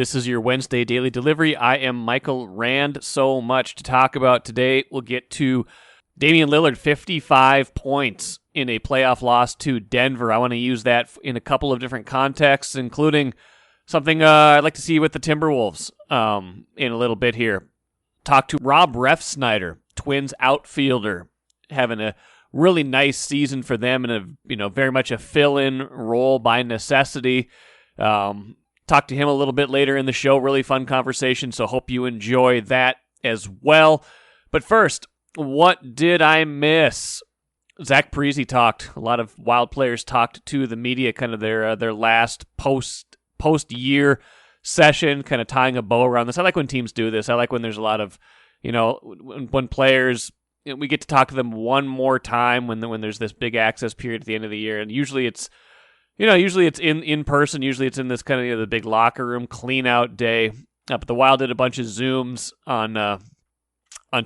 This is your Wednesday Daily Delivery. I am Michael Rand. So much to talk about today. We'll get to Damian Lillard, 55 points in a playoff loss to Denver. I want to use that in a couple of different contexts, including something I'd like to see with the Timberwolves in a little bit here. Talk to Rob Refsnyder, Twins outfielder, having a really nice season for them and very much a fill-in role by necessity. Talk to him a little bit later in the show. Really fun conversation, so hope you enjoy that as well. But first, what did I miss? Zach Parise talked. A lot of Wild players talked to the media, kind of their last post-year session, kind of tying a bow around this. I like when teams do this. I like when there's a lot of, when players, we get to talk to them one more time when there's this big access period at the end of the year. And usually it's in person. Usually it's in this kind of the big locker room clean out day. But the Wild did a bunch of Zooms on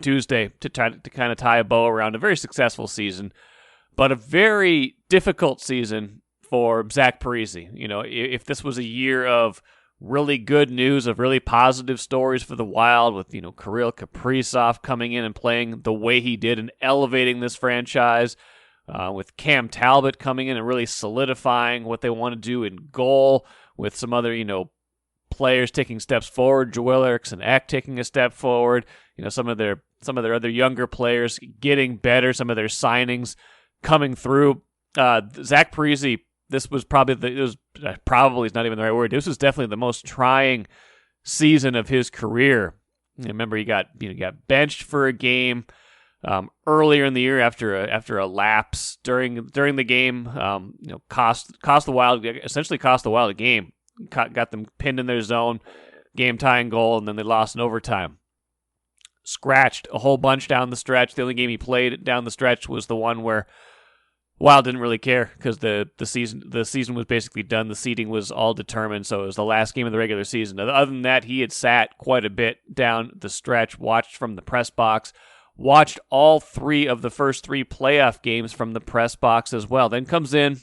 Tuesday to kind of tie a bow around a very successful season, but a very difficult season for Zach Parise. If this was a year of really good news, of really positive stories for the Wild, with Kirill Kaprizov coming in and playing the way he did and elevating this franchise, with Cam Talbot coming in and really solidifying what they want to do in goal, with some other players taking steps forward, Joel Eriksson Ek taking a step forward, some of their other younger players getting better, some of their signings coming through. Zach Parise, this was probably is not even the right word. This was definitely the most trying season of his career. Remember, he got benched for a game earlier in the year after a lapse during the game. Cost the Wild a game. Got them pinned in their zone, game tying goal, and then they lost in overtime. Scratched a whole bunch down the stretch. The only game he played down the stretch was the one where Wild didn't really care because the season was basically done. The seeding was all determined, so it was the last game of the regular season. Other than that, he had sat quite a bit down the stretch, watched from the press box, watched all three of the first three playoff games from the press box as well. Then comes in,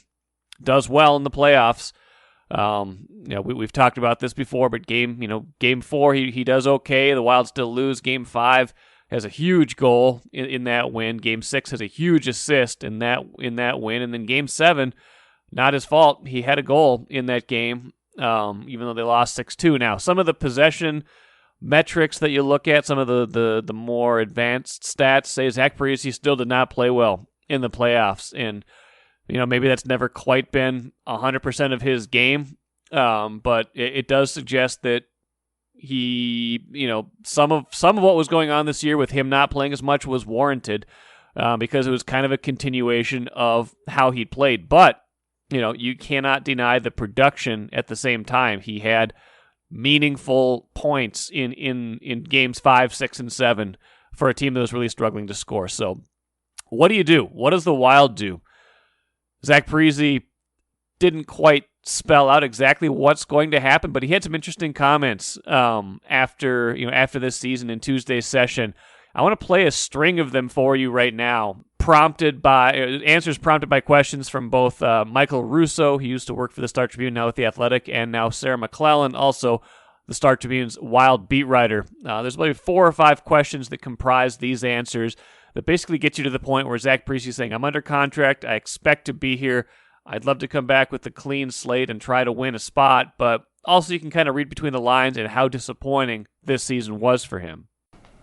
does well in the playoffs. We've talked about this before, but game 4, he does okay. The Wild still lose. Game 5 has a huge goal in that win. Game 6 has a huge assist in that win. And then Game 7, not his fault. He had a goal in that game, even though they lost 6-2. Now, some of the possession metrics that you look at, some of the more advanced stats say Zach Parise still did not play well in the playoffs. And maybe that's never quite been 100% of his game, but it does suggest that he, some of what was going on this year with him not playing as much was warranted, because it was kind of a continuation of how he'd played. But you cannot deny the production at the same time. He had meaningful points in games 5, 6, and 7 for a team that was really struggling to score. So, what do you do? What does the Wild do? Zach Parise didn't quite spell out exactly what's going to happen, but he had some interesting comments after this season in Tuesday's session. I want to play a string of them for you right now, answers prompted by questions from both Michael Russo, who used to work for the Star Tribune, now with The Athletic, and now Sarah McClellan, also the Star Tribune's Wild beat writer. There's maybe 4 or 5 questions that comprise these answers that basically get you to the point where Zach Parise is saying, I'm under contract, I expect to be here, I'd love to come back with a clean slate and try to win a spot, but also you can kind of read between the lines and how disappointing this season was for him.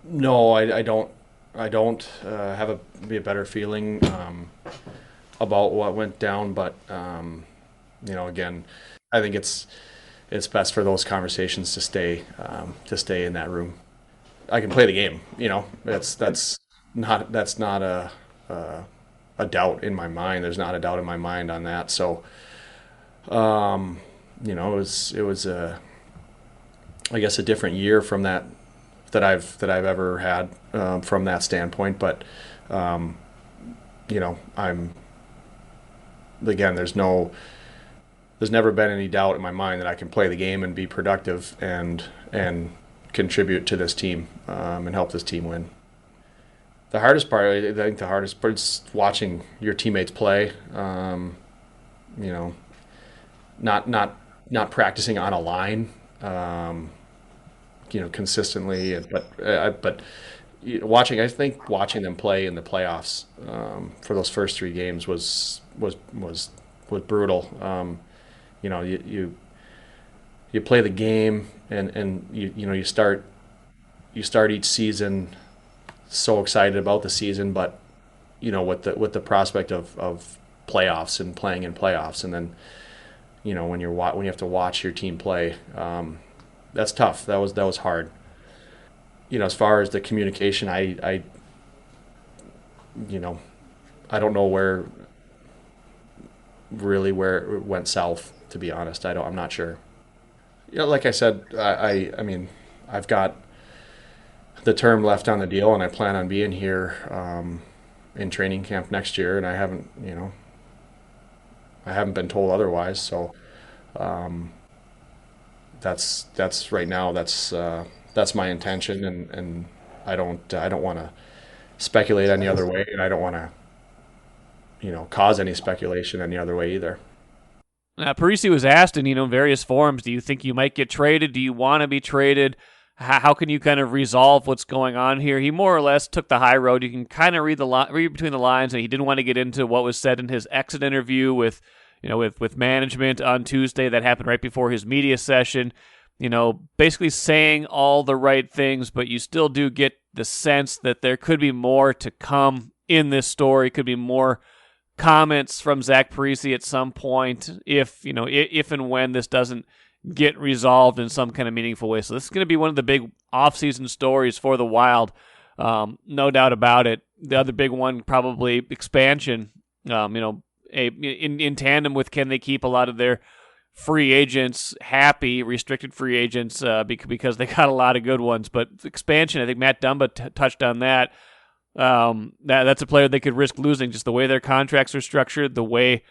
No, I don't have a better feeling about what went down, but again, I think it's best for those conversations to stay in that room. I can play the game, that's not a doubt in my mind. There's not a doubt in my mind on that. So, it was I guess a different year from that I've ever had from that standpoint. But I'm again, there's never been any doubt in my mind that I can play the game and be productive and contribute to this team and help this team win. The hardest part, I think the hardest part is watching your teammates play, not practicing on a line consistently. But I think watching them play in the playoffs for those first 3 games was brutal. You play the game, and you start each season so excited about the season, but with the prospect of playoffs and playing in playoffs, and then when you have to watch your team play, that's tough. That was hard. As far as the communication, I don't know where it went south, to be honest. I'm not sure. Like I said, I mean, I've got the term left on the deal, and I plan on being here in training camp next year, and I haven't been told otherwise. So that's right now. That's my intention, and I don't want to speculate any other way, and I don't want to cause any speculation any other way either. Parise was asked in various forums, do you think you might get traded? Do you want to be traded? How can you kind of resolve what's going on here? He more or less took the high road. You can kind of read between the lines, and he didn't want to get into what was said in his exit interview with management on Tuesday. That happened right before his media session. Basically saying all the right things, but you still do get the sense that there could be more to come in this story. Could be more comments from Zach Parise at some point if and when this doesn't get resolved in some kind of meaningful way. So this is going to be one of the big offseason stories for the Wild, no doubt about it. The other big one, probably expansion, in tandem with, can they keep a lot of their free agents happy, restricted free agents, because they got a lot of good ones. But expansion, I think Matt Dumba touched on that. That's a player they could risk losing, just the way their contracts are structured, the way,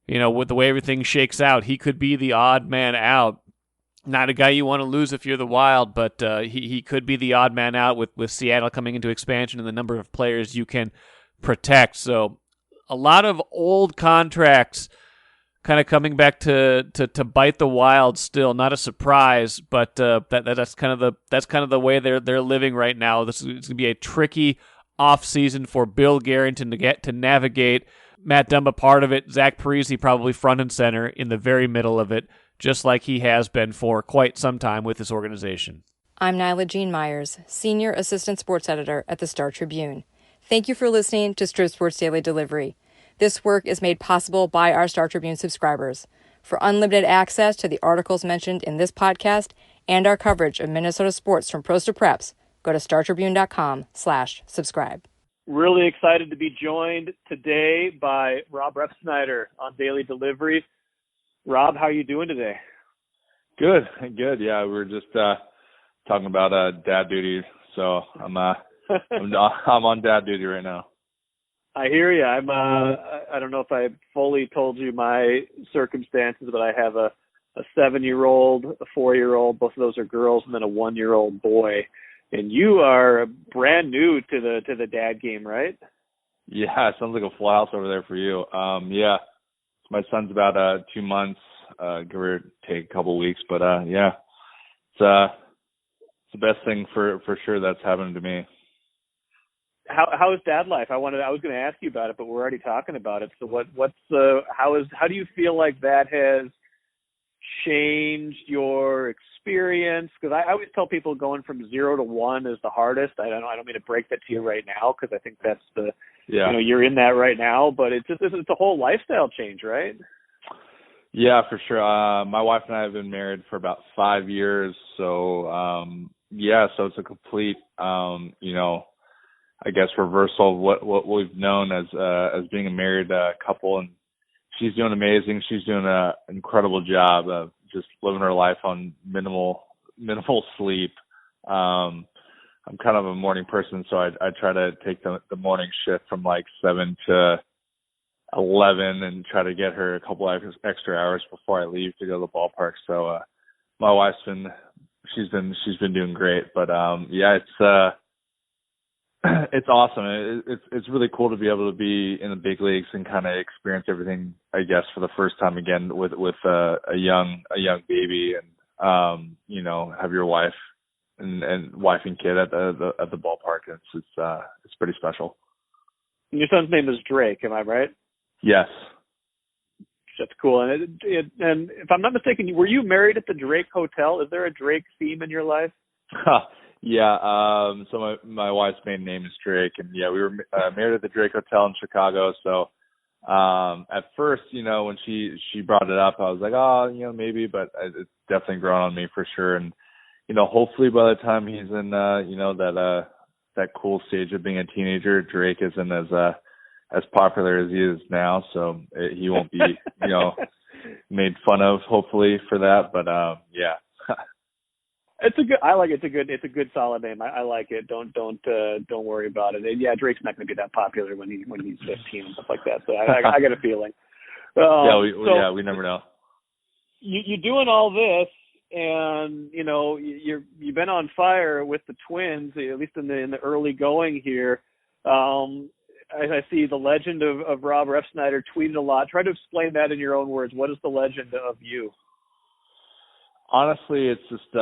with the way everything shakes out. He could be the odd man out. Not a guy you want to lose if you're the Wild, but he could be the odd man out with Seattle coming into expansion and the number of players you can protect. So a lot of old contracts kind of coming back to bite the Wild still. Not a surprise, but that's kind of the way they're living right now. It's going to be a tricky offseason for Bill Guerin to navigate. Matt Dumba part of it, Zach Parise probably front and center in the very middle of it, just like he has been for quite some time with this organization. I'm Nyla Jean Myers, Senior Assistant Sports Editor at the Star Tribune. Thank you for listening to Strip Sports Daily Delivery. This work is made possible by our Star Tribune subscribers. For unlimited access to the articles mentioned in this podcast and our coverage of Minnesota sports from pros to preps, go to startribune.com/subscribe. Really excited to be joined today by Rob Refsnyder on Daily Delivery. Rob, how are you doing today? Good. Yeah, we were just talking about dad duty, so I'm on dad duty right now. I hear you. I don't know if I fully told you my circumstances, but I have a 7-year-old, a 4-year-old. Both of those are girls, and then a 1-year-old boy. And you are brand new to the dad game, right? Yeah, it sounds like a full house over there for you. Yeah, my son's about 2 months, give or take a couple weeks, but yeah, it's the best thing for sure that's happened to me. How is dad life? I was going to ask you about it, but we're already talking about it. So how do you feel like that has changed your experience? Because I always tell people going from 0 to 1 is the hardest. I don't mean to break that to you right now, because I think that's you're in that right now, but it's a whole lifestyle change, right? Yeah, for sure. My wife and I have been married for about 5 years, so so it's a complete I guess reversal of what we've known as being a married couple, and she's doing amazing. She's doing an incredible job of just living her life on minimal sleep. I'm kind of a morning person, so I try to take the morning shift from like 7 to 11 and try to get her a couple extra hours before I leave to go to the ballpark. So my wife's been doing great, but it's awesome. It's really cool to be able to be in the big leagues and kind of experience everything, I guess, for the first time again with a young baby. And have your wife and wife and kid at the ballpark. It's pretty special. And your son's name is Drake, am I right? Yes. That's cool. And and if I'm not mistaken, were you married at the Drake Hotel? Is there a Drake theme in your life? Yeah. So my wife's maiden name is Drake, and yeah, we were married at the Drake Hotel in Chicago. So at first, when she brought it up, I was like, maybe, but it's definitely grown on me for sure. And hopefully by the time he's in that cool stage of being a teenager, Drake isn't as popular as he is now, so he won't be made fun of, hopefully, for that. But yeah. It's a good solid name. I like it. Don't worry about it. And yeah, Drake's not going to be that popular when he's 15 and stuff like that. So I got a feeling. We never know. You're doing all this, and you've been on fire with the Twins, at least in the early going here. I see the legend of Rob Refsnyder tweeted a lot. Try to explain that in your own words. What is the legend of you? Honestly, it's just as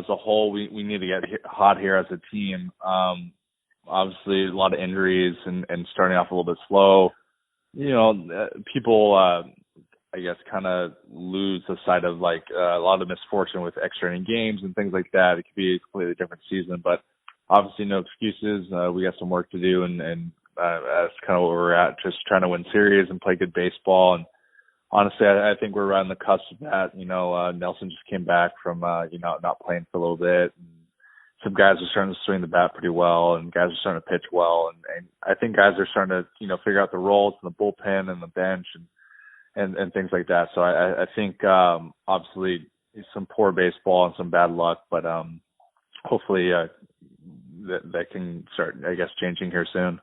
a whole, we need to get hot here as a team. Obviously, a lot of injuries and starting off a little bit slow. People, I guess, kind of lose the sight of like a lot of misfortune with extra inning games and things like that. It could be a completely different season, but obviously no excuses. We got some work to do, and that's kind of where we're at, just trying to win series and play good baseball. And honestly, I think we're right on the cusp of that. Nelson just came back from, not playing for a little bit. And some guys are starting to swing the bat pretty well, and guys are starting to pitch well. And I think guys are starting to, figure out the roles in the bullpen and the bench and things like that. So I think, obviously, some poor baseball and some bad luck, but hopefully that can start, I guess, changing here soon.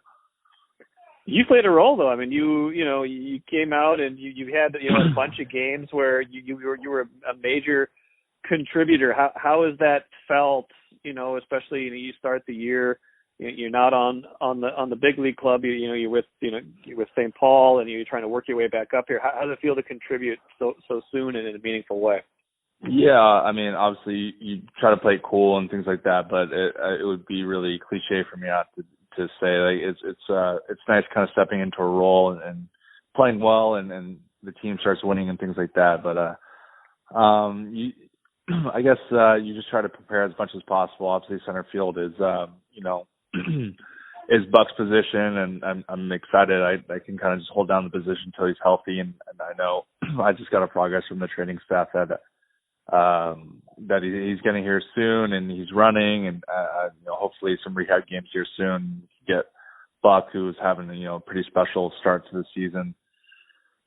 You played a role, though. I mean, you came out and you had a bunch of games where you were a major contributor. How has that felt? Especially you start the year, you're not on the big league club. You're with St. Paul, and you're trying to work your way back up here. How does it feel to contribute so soon and in a meaningful way? Yeah, I mean, obviously you try to play cool and things like that, but it would be really cliche for me not to say like it's nice kind of stepping into a role and playing well and the team starts winning and things like that. But I guess you just try to prepare as much as possible. Obviously, center field is is Buck's position, and I'm excited. I can kind of just hold down the position until he's healthy, and I know I just got a progress from the training staff that he's getting here soon, and he's running, and hopefully some rehab games here soon. Get Buck, who's having a pretty special start to the season,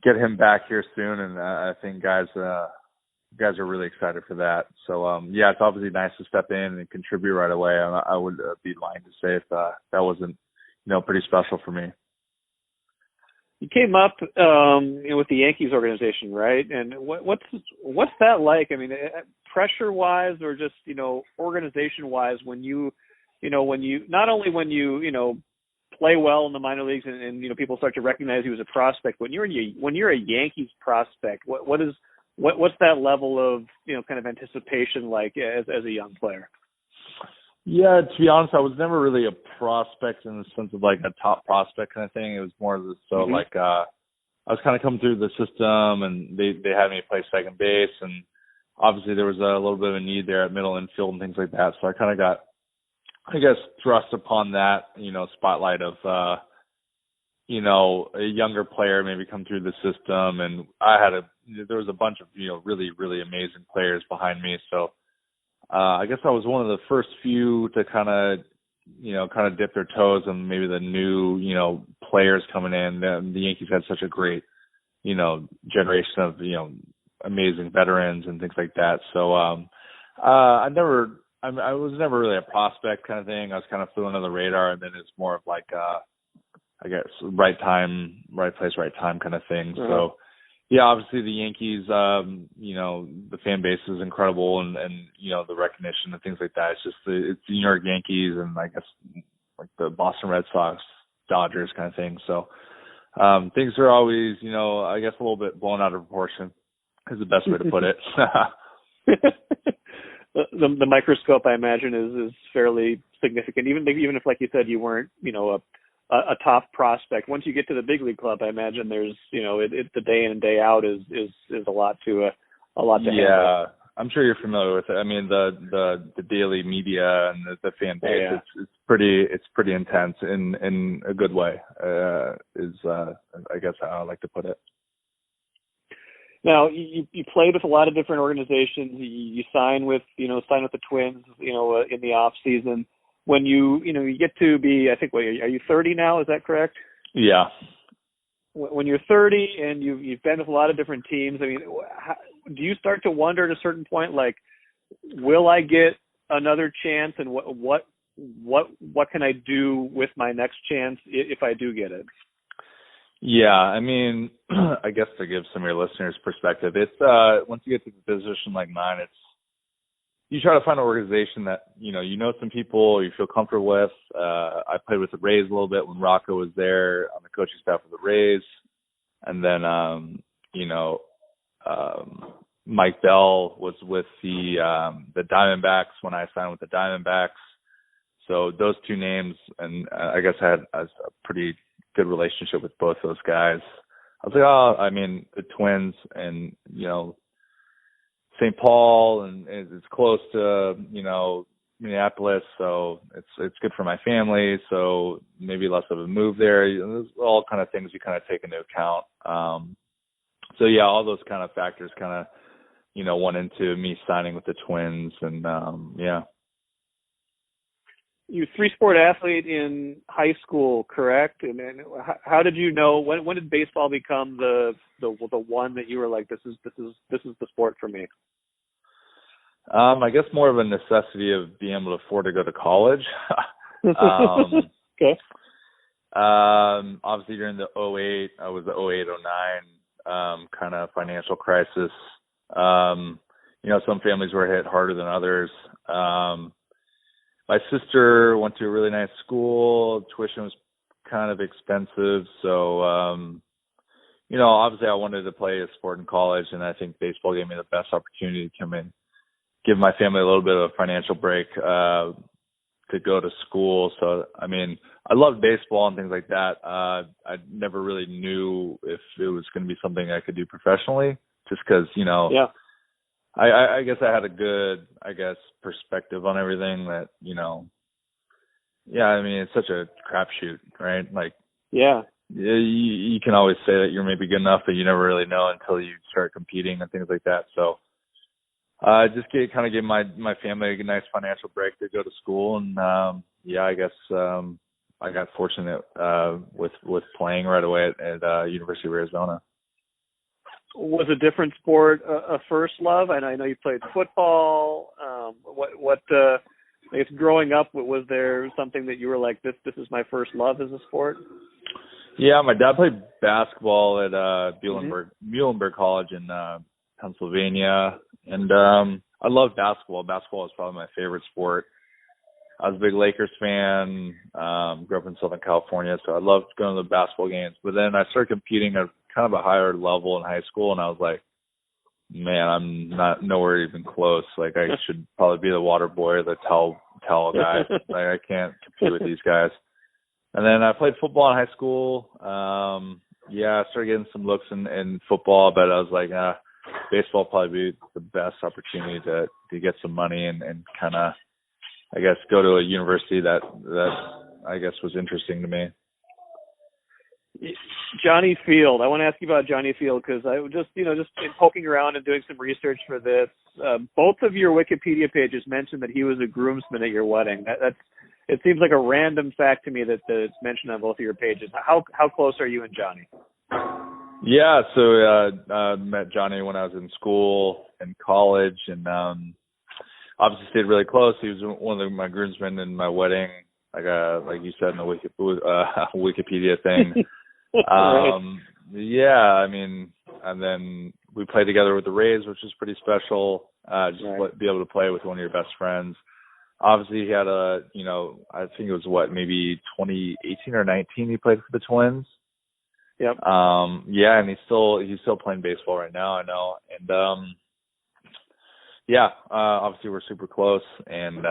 get him back here soon, and I think guys are really excited for that. So it's obviously nice to step in and contribute right away. I would be lying to say if that wasn't pretty special for me. You came up with the Yankees organization, right? And what's that like? I mean, pressure-wise, or just organization-wise, when you not only when you play well in the minor leagues and people start to recognize you as a prospect, when you're a Yankees prospect, what's that level of kind of anticipation like as a young player? Yeah, to be honest, I was never really a prospect in the sense of like a top prospect kind of thing. It was more of like I was kind of coming through the system, and they had me play second base, and obviously there was a little bit of a need there at middle infield and things like that. So I kind of got, I guess, thrust upon that spotlight of a younger player maybe come through the system, and there was a bunch of really, really amazing players behind me. So I guess I was one of the first few to kind of dip their toes in maybe the new players coming in. The Yankees had such a great generation of amazing veterans and things like that. So I was never really a prospect kind of thing. I was kind of flew under the radar, and then it's more of like I guess right time, right place, right time kind of thing. Uh-huh. So yeah, obviously the Yankees, the fan base is incredible, and the recognition and things like that. It's just it's the New York Yankees, and I guess like the Boston Red Sox, Dodgers kind of thing. So things are always, I guess, a little bit blown out of proportion. is the best way to put it. The microscope, I imagine, is fairly significant. Even if, like you said, you weren't, a top prospect. Once you get to the big league club, I imagine there's, the day in and day out is a lot to handle. Yeah, I'm sure you're familiar with it. I mean, the daily media and the fan base, it's pretty intense in a good way. I guess how I like to put it. Now, you played with a lot of different organizations. You sign with the Twins, in the off season. When you get to be, I think, are you 30 now? Is that correct? Yeah. When you're 30 and you've been with a lot of different teams, I mean, do you start to wonder at a certain point, like, will I get another chance, and what can I do with my next chance if I do get it? Yeah, I mean, I guess to give some of your listeners perspective, it's once you get to the position like mine, you try to find an organization that you know some people you feel comfortable with. I played with the Rays a little bit when Rocco was there on the coaching staff of the Rays, and then Mike Bell was with the Diamondbacks when I signed with the Diamondbacks. So those two names, and I guess I had a pretty good relationship with both those guys. I was like, the Twins and, St. Paul, and it's close to, Minneapolis, so it's good for my family, so maybe less of a move there. There's all kind of things you kind of take into account. So yeah, all those kind of factors kind of, went into me signing with the Twins, and yeah. You were a three-sport athlete in high school, correct? And then how did you know? When did baseball become the one that you were like, this is the sport for me? I guess more of a necessity of being able to afford to go to college. Okay. Obviously during the 2008, I was the 2008-09 kind of financial crisis. Some families were hit harder than others. My sister went to a really nice school. Tuition was kind of expensive. So, obviously I wanted to play a sport in college, and I think baseball gave me the best opportunity to come in, give my family a little bit of a financial break to go to school. So, I loved baseball and things like that. I never really knew if it was going to be something I could do professionally, just because, Yeah. I guess I had a good, perspective on everything that, it's such a crapshoot, right? Like, yeah, you can always say that you're maybe good enough, but you never really know until you start competing and things like that. So, just give my family a nice financial break to go to school. And, I guess, I got fortunate, with playing right away at University of Arizona. Was a different sport a first love? And I know you played football. I guess growing up, was there something that you were like, this is my first love as a sport? Yeah, my dad played basketball at Muhlenberg College in Pennsylvania, and I love basketball. Basketball is probably my favorite sport. I was a big Lakers fan. Grew up in Southern California, so I loved going to the basketball games. But then I started competing at kind of a higher level in high school, and I was like, man, I'm not nowhere even close. Like, I should probably be the water boy or the towel guy. Like, I can't compete with these guys. And then I played football in high school. I started getting some looks in football, but I was like, baseball probably be the best opportunity to get some money and kind of, I guess, go to a university that I guess was interesting to me. Johnny Field. I want to ask you about Johnny Field because I just in poking around and doing some research for this, both of your Wikipedia pages mentioned that he was a groomsman at your wedding. It seems like a random fact to me that it's mentioned on both of your pages. How close are you and Johnny? Yeah, so I met Johnny when I was in school and college, and obviously stayed really close. He was one of my groomsmen in my wedding, like you said in the Wikipedia thing. And then we played together with the Rays, which is pretty special. Be able to play with one of your best friends. Obviously, he had I think it was maybe 2018 or 19 he played for the Twins. Yep. Yeah, and he's still playing baseball right now, I know. And yeah, obviously we're super close, and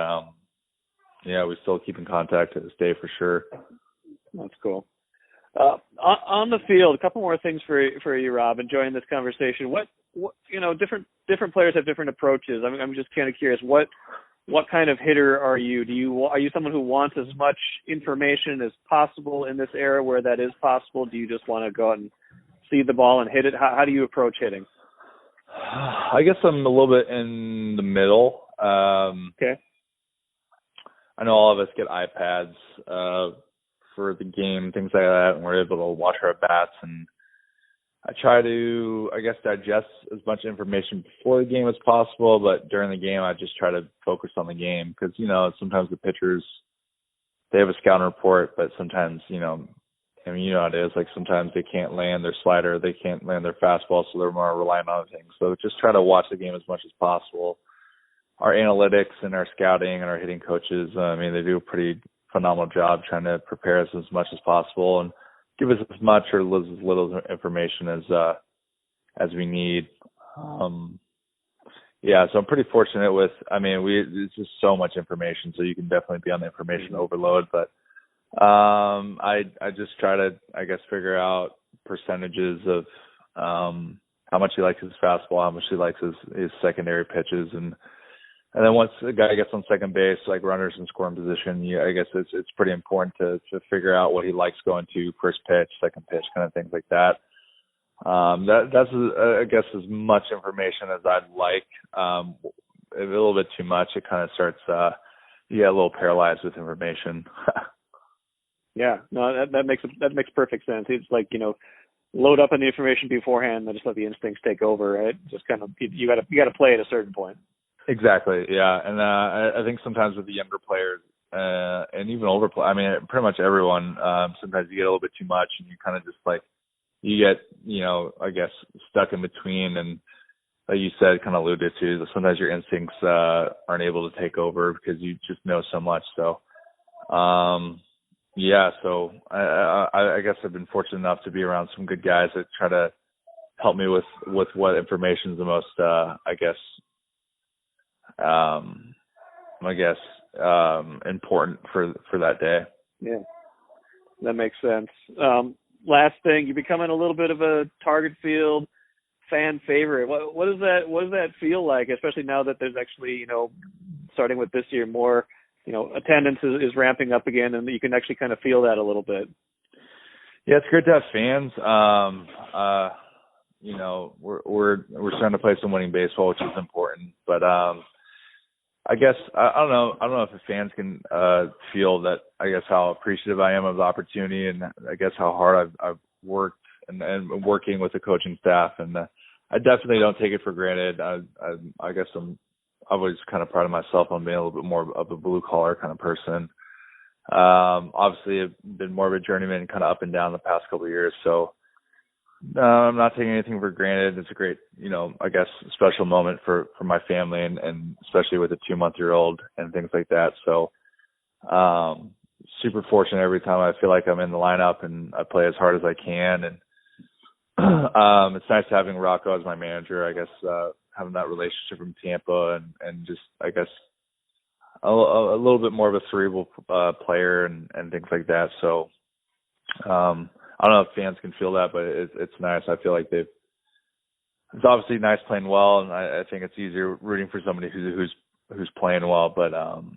yeah, we still keep in contact to this day for sure. That's cool. On the field, a couple more things for you, Rob. Enjoying this conversation. What different players have different approaches. I'm just kind of curious. What kind of hitter are you? Are you someone who wants as much information as possible in this era where that is possible? Do you just want to go out and see the ball and hit it? How do you approach hitting? I guess I'm a little bit in the middle. Okay. I know all of us get iPads for the game, things like that, and we're able to watch our bats. And I try to, I guess, digest as much information before the game as possible, but during the game, I just try to focus on the game because, sometimes the pitchers, they have a scouting report, but sometimes, how it is. Like sometimes they can't land their slider, they can't land their fastball, so they're more relying on other things. So just try to watch the game as much as possible. Our analytics and our scouting and our hitting coaches, they do a pretty phenomenal job trying to prepare us as much as possible and give us as much or as little information as we need. Yeah, so I'm pretty fortunate with. It's just so much information, so you can definitely be on the information overload. But I just try to, I guess, figure out percentages of how much he likes his fastball, how much he likes his secondary pitches, and then once the guy gets on second base, like runners in scoring position, I guess it's pretty important to figure out what he likes going to first pitch, second pitch, kind of things like that. That's I guess as much information as I'd like. A little bit too much, it kind of starts you get a little paralyzed with information. Yeah, no, that makes perfect sense. It's like load up on the information beforehand, and then just let the instincts take over. Right? Just kind of you got to play at a certain point. Exactly, yeah, and I think sometimes with the younger players and even older players, pretty much everyone, sometimes you get a little bit too much, and you kind of just like you get, I guess, stuck in between, and like you said, kind of alluded to, sometimes your instincts aren't able to take over because you just know so much. So, yeah, so I guess I've been fortunate enough to be around some good guys that try to help me with what information is the most, important for that day. Yeah, that makes sense. Last thing, you're becoming a little bit of a target field fan favorite. What does that feel like, especially now that there's actually, starting with this year, more, attendance is ramping up again, and you can actually kind of feel that a little bit. Yeah, it's great to have fans. We're starting to play some winning baseball, which is important, but I guess I don't know if the fans can feel that. I guess how appreciative I am of the opportunity, and I guess how hard I've worked and working with the coaching staff, and I definitely don't take it for granted. I guess I'm always kind of proud of myself on being a little bit more of a blue collar kind of person. Obviously, I've been more of a journeyman, kind of up and down the past couple of years, so. I'm not taking anything for granted. It's a great, I guess, special moment for my family and especially with a 2-month-old and things like that. So, super fortunate every time I feel like I'm in the lineup and I play as hard as I can. And it's nice having Rocco as my manager, I guess, having that relationship from Tampa and just, I guess, a little bit more of a cerebral player and things like that. So, I don't know if fans can feel that, but it's nice. I feel like it's obviously nice playing well, and I think it's easier rooting for somebody who's playing well. But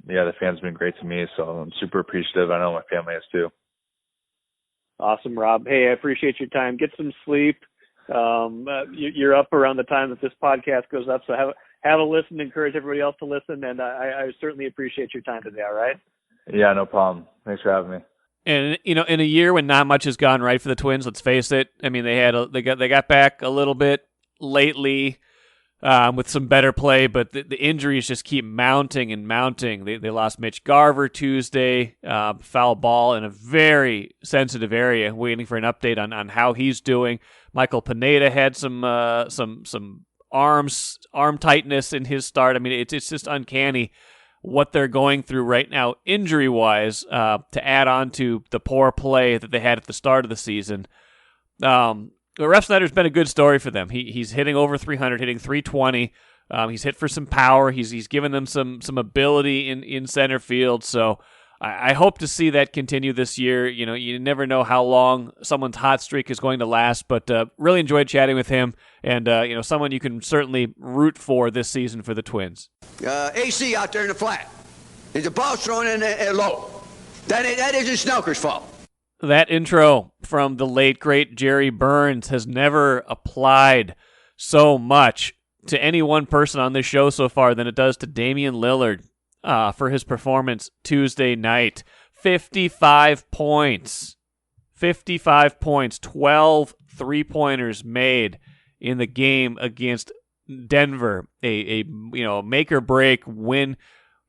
yeah, the fans have been great to me, so I'm super appreciative. I know my family is too. Awesome, Rob. Hey, I appreciate your time. Get some sleep. You're up around the time that this podcast goes up, so have a listen. Encourage everybody else to listen, and I certainly appreciate your time today. All right? Yeah, no problem. Thanks for having me. And in a year when not much has gone right for the Twins, let's face it. They got back a little bit lately with some better play, but the injuries just keep mounting and mounting. They lost Mitch Garver Tuesday, foul ball in a very sensitive area. Waiting for an update on how he's doing. Michael Pineda had some arm tightness in his start. It's just uncanny what they're going through right now injury-wise, to add on to the poor play that they had at the start of the season. Refsnyder's been a good story for them. He's hitting over 300, hitting 320. He's hit for some power. He's given them some ability in center field. So I hope to see that continue this year. You know, you never know how long someone's hot streak is going to last, but really enjoyed chatting with him, and someone you can certainly root for this season for the Twins. AC out there in the flat. The ball's thrown in low. That isn't Snooker's fault. That intro from the late, great Jerry Burns has never applied so much to any one person on this show so far than it does to Damian Lillard for his performance Tuesday night. 55 points. 55 points. 12 three-pointers made in the game against Denver. A make-or-break win.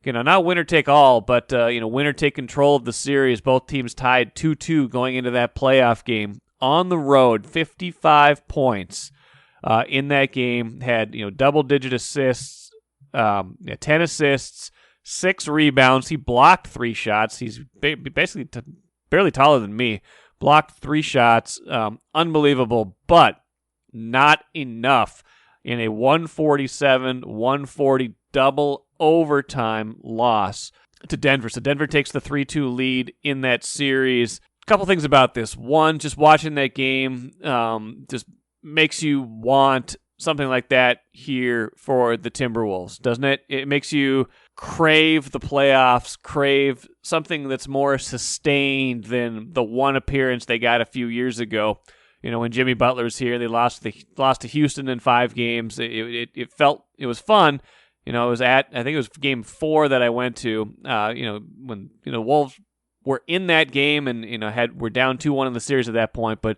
Not winner take all, but winner take control of the series. Both teams tied 2-2 going into that playoff game on the road. 55 points in that game. Had double-digit assists, 10 assists, 6 rebounds. He blocked 3 shots. He's basically barely taller than me. Blocked 3 shots. Unbelievable, but not enough in a 147-140 double overtime loss to Denver. So Denver takes the 3-2 lead in that series. A couple things about this. One, just watching that game just makes you want something like that here for the Timberwolves, doesn't it? It makes you crave the playoffs, crave something that's more sustained than the one appearance they got a few years ago. When Jimmy Butler's here, they lost to Houston in 5 games. It was fun. I think it was game 4 that I went to, when, Wolves were in that game and, were down 2-1 in the series at that point, but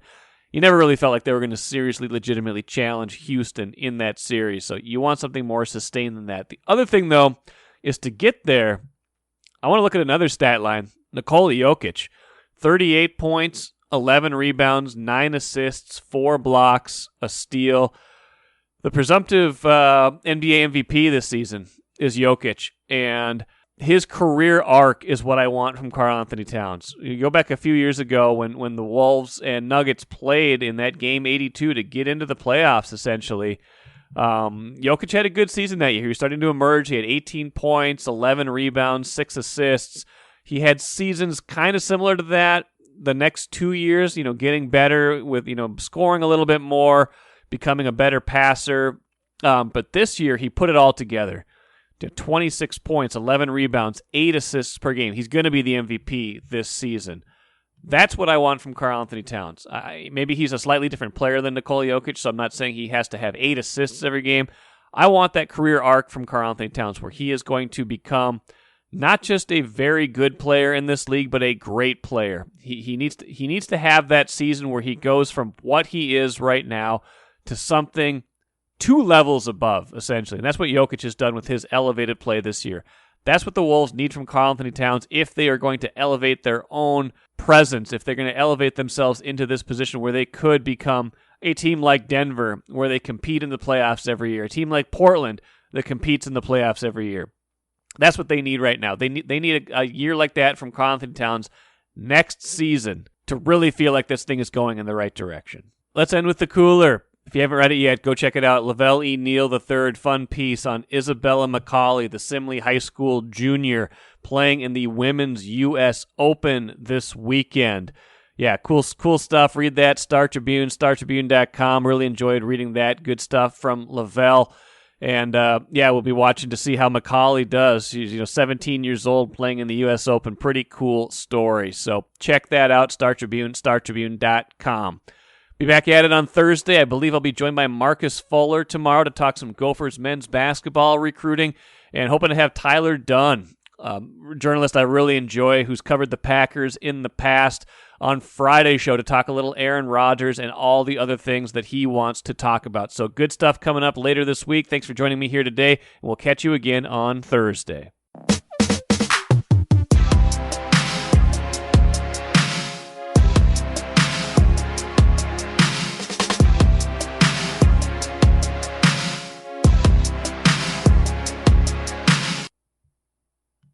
you never really felt like they were going to seriously, legitimately challenge Houston in that series. So you want something more sustained than that. The other thing, though, is to get there, I want to look at another stat line. Nikola Jokic, 38 points, 11 rebounds, 9 assists, 4 blocks, a steal. The presumptive NBA MVP this season is Jokic, and his career arc is what I want from Karl-Anthony Towns. You go back a few years ago when the Wolves and Nuggets played in that game 82 to get into the playoffs, essentially. Jokic had a good season that year. He was starting to emerge. He had 18 points, 11 rebounds, 6 assists. He had seasons kind of similar to that the next 2 years, getting better with, scoring a little bit more, becoming a better passer. But this year, he put it all together. 26 points, 11 rebounds, 8 assists per game. He's going to be the MVP this season. That's what I want from Karl-Anthony Towns. Maybe he's a slightly different player than Nikola Jokic, so I'm not saying he has to have 8 assists every game. I want that career arc from Karl-Anthony Towns where he is going to become not just a very good player in this league, but a great player. He needs to have that season where he goes from what he is right now to something 2 levels above, essentially. And that's what Jokic has done with his elevated play this year. That's what the Wolves need from Karl-Anthony Towns if they are going to elevate their own presence, if they're going to elevate themselves into this position where they could become a team like Denver, where they compete in the playoffs every year, a team like Portland that competes in the playoffs every year. That's what they need right now. They need a year like that from Karl-Anthony Towns next season to really feel like this thing is going in the right direction. Let's end with the cooler. If you haven't read it yet, go check it out. Lavelle E. Neal III, fun piece on Isabella McCauley, the Simley High School junior, playing in the Women's U.S. Open this weekend. Yeah, cool stuff. Read that, Star Tribune, startribune.com. Really enjoyed reading that. Good stuff from Lavelle. And, we'll be watching to see how McCauley does. She's 17 years old, playing in the U.S. Open. Pretty cool story. So check that out, Star Tribune, startribune.com. Be back at it on Thursday. I believe I'll be joined by Marcus Fuller tomorrow to talk some Gophers men's basketball recruiting, and hoping to have Tyler Dunn, a journalist I really enjoy, who's covered the Packers in the past, on Friday's show to talk a little Aaron Rodgers and all the other things that he wants to talk about. So good stuff coming up later this week. Thanks for joining me here today, and we'll catch you again on Thursday.